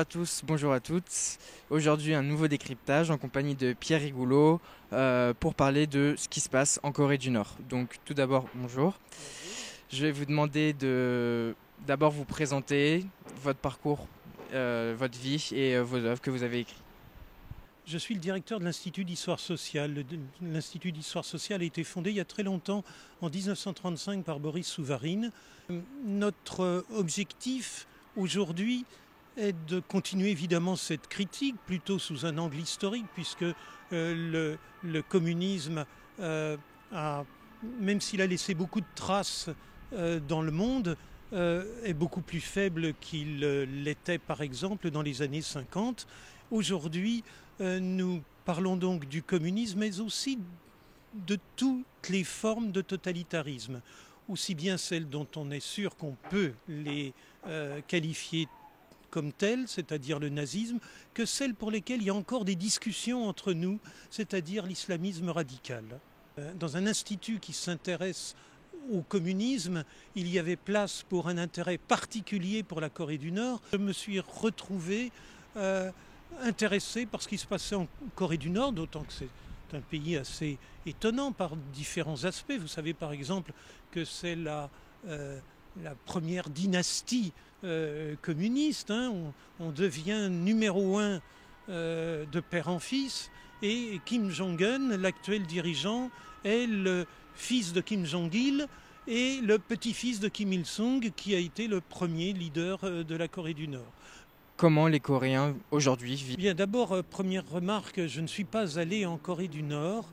à tous, bonjour à toutes. Aujourd'hui, un nouveau décryptage en compagnie de Pierre Rigoulot pour parler de ce qui se passe en Corée du Nord. Donc, tout d'abord, bonjour. Je vais vous demander de d'abord vous présenter votre parcours, votre vie et vos œuvres que vous avez écrites. Je suis le directeur de l'Institut d'histoire sociale. L'Institut d'histoire sociale a été fondé il y a très longtemps, en 1935, par Boris Souvarine. Notre objectif aujourd'hui est de continuer évidemment cette critique, plutôt sous un angle historique, puisque le communisme, même s'il a laissé beaucoup de traces dans le monde, est beaucoup plus faible qu'il l'était par exemple dans les années 50. Aujourd'hui, nous parlons donc du communisme, mais aussi de toutes les formes de totalitarisme, aussi bien celles dont on est sûr qu'on peut les qualifier comme telles, c'est-à-dire le nazisme, que celles pour lesquelles il y a encore des discussions entre nous, c'est-à-dire l'islamisme radical. Dans un institut qui s'intéresse au communisme, il y avait place pour un intérêt particulier pour la Corée du Nord. Je me suis retrouvé intéressé par ce qui se passait en Corée du Nord, d'autant que c'est un pays assez étonnant par différents aspects. Vous savez par exemple que c'est la première dynastie communiste. On devient numéro un de père en fils, et Kim Jong-un, l'actuel dirigeant, est le fils de Kim Jong-il et le petit-fils de Kim Il-sung, qui a été le premier leader de la Corée du Nord. Comment les Coréens aujourd'hui vivent? Bien, d'abord, première remarque, je ne suis pas allé en Corée du Nord,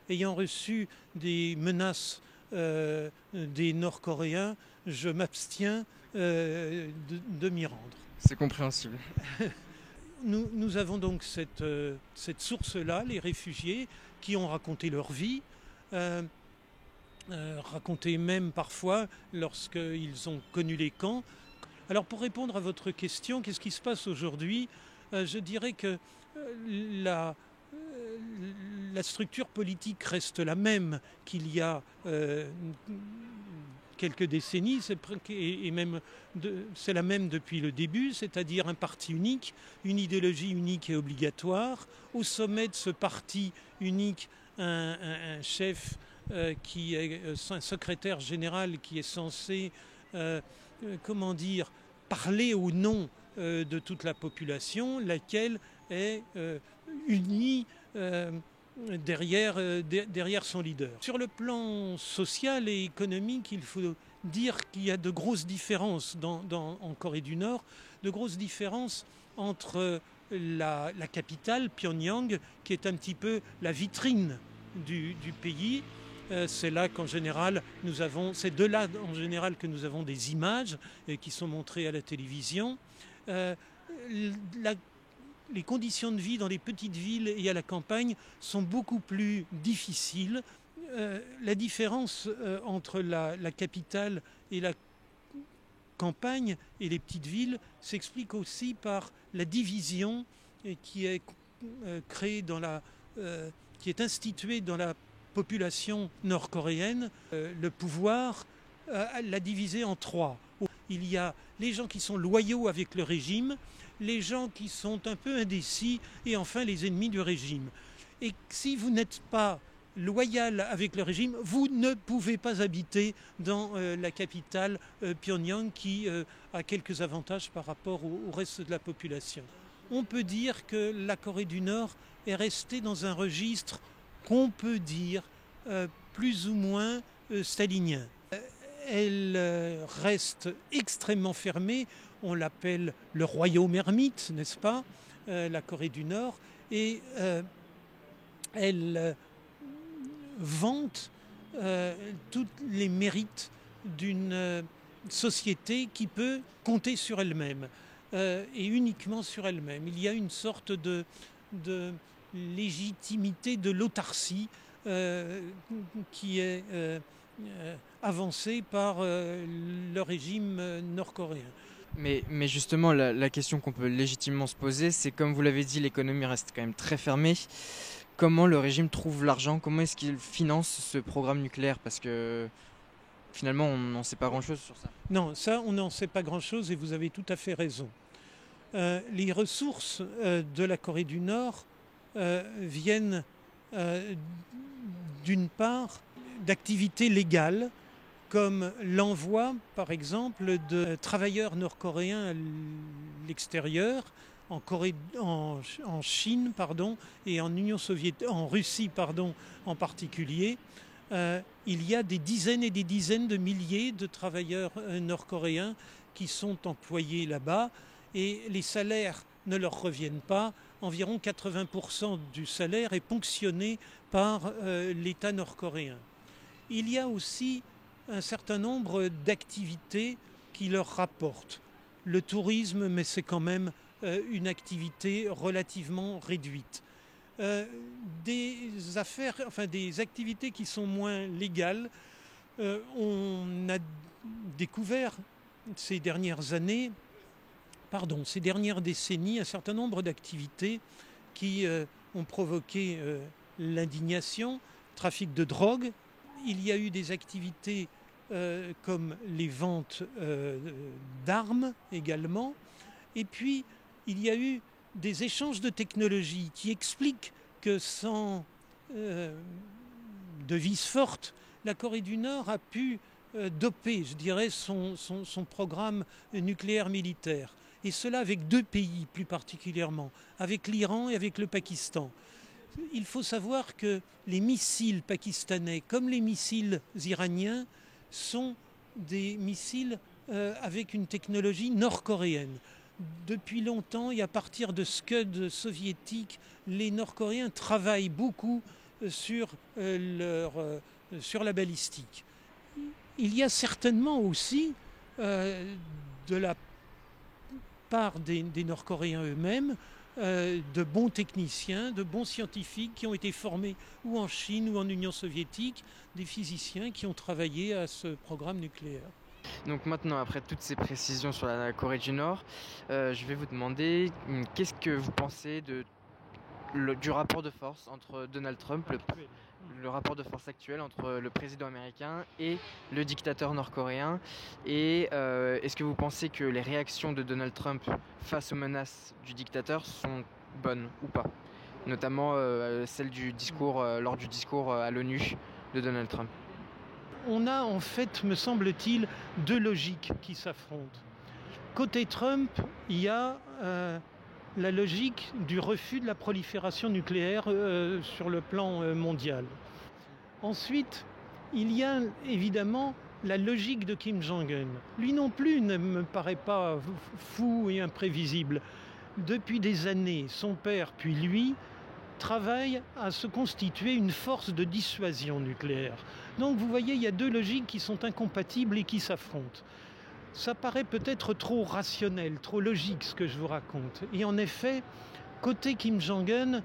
ayant reçu des menaces des Nord-Coréens, je m'abstiens de m'y rendre. C'est compréhensible. Nous avons donc cette source-là, les réfugiés, qui ont raconté leur vie, raconté même parfois lorsqu'ils ont connu les camps. Alors pour répondre à votre question, qu'est-ce qui se passe aujourd'hui ? Je dirais que la structure politique reste la même qu'il y a quelques décennies, et même c'est la même depuis le début, c'est-à-dire un parti unique, une idéologie unique et obligatoire. Au sommet de ce parti unique, un chef qui est un secrétaire général qui est censé parler au nom de toute la population, laquelle est unie derrière son leader. Sur le plan social et économique, il faut dire qu'il y a de grosses différences en Corée du Nord, de grosses différences entre la capitale, Pyongyang, qui est un petit peu la vitrine du pays. C'est là qu'en général c'est de là en général que nous avons des images qui sont montrées à la télévision. Les conditions de vie dans les petites villes et à la campagne sont beaucoup plus difficiles. La différence entre la capitale et la campagne et les petites villes s'explique aussi par la division qui est créée qui est instituée dans la population nord-coréenne. Le pouvoir l'a divisé en trois. Il y a les gens qui sont loyaux avec le régime, les gens qui sont un peu indécis, et enfin les ennemis du régime. Et si vous n'êtes pas loyal avec le régime, vous ne pouvez pas habiter dans la capitale Pyongyang, qui a quelques avantages par rapport au reste de la population. On peut dire que la Corée du Nord est restée dans un registre qu'on peut dire plus ou moins stalinien. Elle reste extrêmement fermée, on l'appelle le royaume ermite, n'est-ce pas, la Corée du Nord, et elle vante tous les mérites d'une société qui peut compter sur elle-même, et uniquement sur elle-même. Il y a une sorte de légitimité de l'autarcie qui est avancée par le régime nord-coréen. Mais justement, la question qu'on peut légitimement se poser, c'est comme vous l'avez dit, l'économie reste quand même très fermée. Comment le régime trouve l'argent? Comment est-ce qu'il finance ce programme nucléaire? Parce que finalement, on n'en sait pas grand-chose sur ça. Non, ça, on n'en sait pas grand-chose, et vous avez tout à fait raison. Les ressources de la Corée du Nord viennent d'une part d'activités légales, comme l'envoi, par exemple, de travailleurs nord-coréens à l'extérieur, en Chine, et en Russie, en particulier. Il y a des dizaines et des dizaines de milliers de travailleurs nord-coréens qui sont employés là-bas, et les salaires ne leur reviennent pas. Environ 80% du salaire est ponctionné par l'État nord-coréen. Il y a aussi un certain nombre d'activités qui leur rapportent. Le tourisme, mais c'est quand même une activité relativement réduite. Des activités qui sont moins légales. On a découvert ces dernières décennies, un certain nombre d'activités qui ont provoqué l'indignation, trafic de drogue. Il y a eu des activités comme les ventes d'armes également. Et puis, il y a eu des échanges de technologies qui expliquent que sans devise forte, la Corée du Nord a pu doper, je dirais, son programme nucléaire militaire. Et cela avec deux pays plus particulièrement, avec l'Iran et avec le Pakistan. Il faut savoir que les missiles pakistanais, comme les missiles iraniens, sont des missiles avec une technologie nord-coréenne. Depuis longtemps, et à partir de Scud soviétique, les Nord-Coréens travaillent beaucoup sur la balistique. Il y a certainement aussi, de la part des Nord-Coréens eux-mêmes, de bons techniciens, de bons scientifiques qui ont été formés ou en Chine ou en Union soviétique, des physiciens qui ont travaillé à ce programme nucléaire. Donc maintenant, après toutes ces précisions sur la Corée du Nord, je vais vous demander qu'est-ce que vous pensez du rapport de force entre Donald Trump, le rapport de force actuel entre le président américain et le dictateur nord-coréen. Et est-ce que vous pensez que les réactions de Donald Trump face aux menaces du dictateur sont bonnes ou pas? Notamment celle du discours, lors du discours à l'ONU de Donald Trump. On a en fait, me semble-t-il, deux logiques qui s'affrontent. Côté Trump, il y a la logique du refus de la prolifération nucléaire sur le plan mondial. Ensuite, il y a évidemment la logique de Kim Jong-un. Lui non plus ne me paraît pas fou et imprévisible. Depuis des années, son père puis lui travaillent à se constituer une force de dissuasion nucléaire. Donc vous voyez, il y a deux logiques qui sont incompatibles et qui s'affrontent. Ça paraît peut-être trop rationnel, trop logique ce que je vous raconte. Et en effet, côté Kim Jong-un,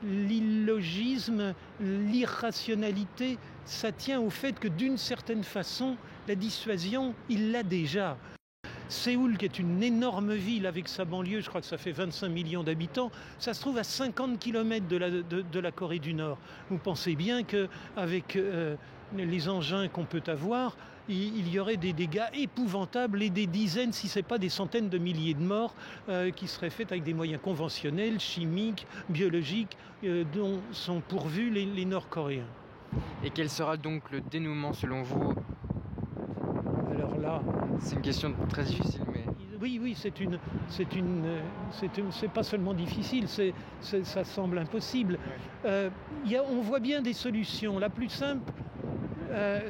l'illogisme, l'irrationalité, ça tient au fait que d'une certaine façon, la dissuasion, il l'a déjà. Séoul, qui est une énorme ville avec sa banlieue, je crois que ça fait 25 millions d'habitants, ça se trouve à 50 km de la Corée du Nord. Vous pensez bien qu'avec les engins qu'on peut avoir, il y aurait des dégâts épouvantables et des dizaines, si ce n'est pas des centaines de milliers de morts qui seraient faits avec des moyens conventionnels, chimiques, biologiques, dont sont pourvus les Nord-Coréens. Et quel sera donc le dénouement selon vous? Alors là, c'est une question très difficile, mais... Oui, c'est pas seulement difficile, ça semble impossible. On voit bien des solutions. La plus simple,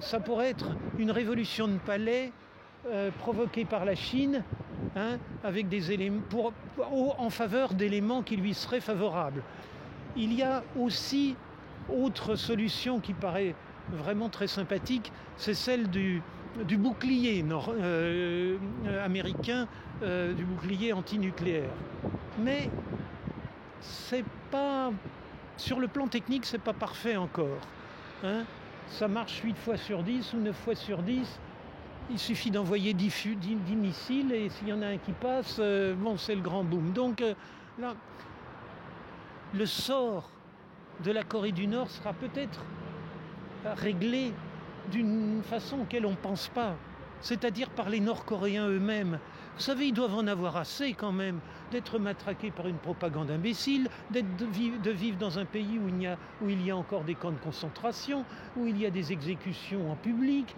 ça pourrait être une révolution de palais provoquée par la Chine, avec des éléments en faveur d'éléments qui lui seraient favorables. Il y a aussi autre solution qui paraît vraiment très sympathique, c'est celle du bouclier américain, du bouclier antinucléaire. Mais c'est pas, sur le plan technique, c'est pas parfait encore. Ça marche 8 fois sur 10 ou 9 fois sur 10. Il suffit d'envoyer 10 missiles et s'il y en a un qui passe, c'est le grand boom. Donc là, le sort de la Corée du Nord sera peut-être réglé d'une façon auquel on ne pense pas. c'est-à-dire par les Nord-Coréens eux-mêmes. Vous savez, ils doivent en avoir assez quand même d'être matraqués par une propagande imbécile, de vivre dans un pays où il y a encore des camps de concentration, où il y a des exécutions en public,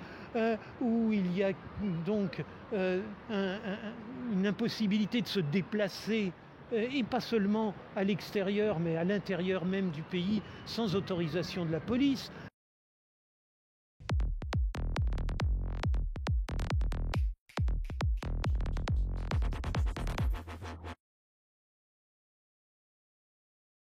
où il y a donc une impossibilité de se déplacer, et pas seulement à l'extérieur, mais à l'intérieur même du pays, sans autorisation de la police.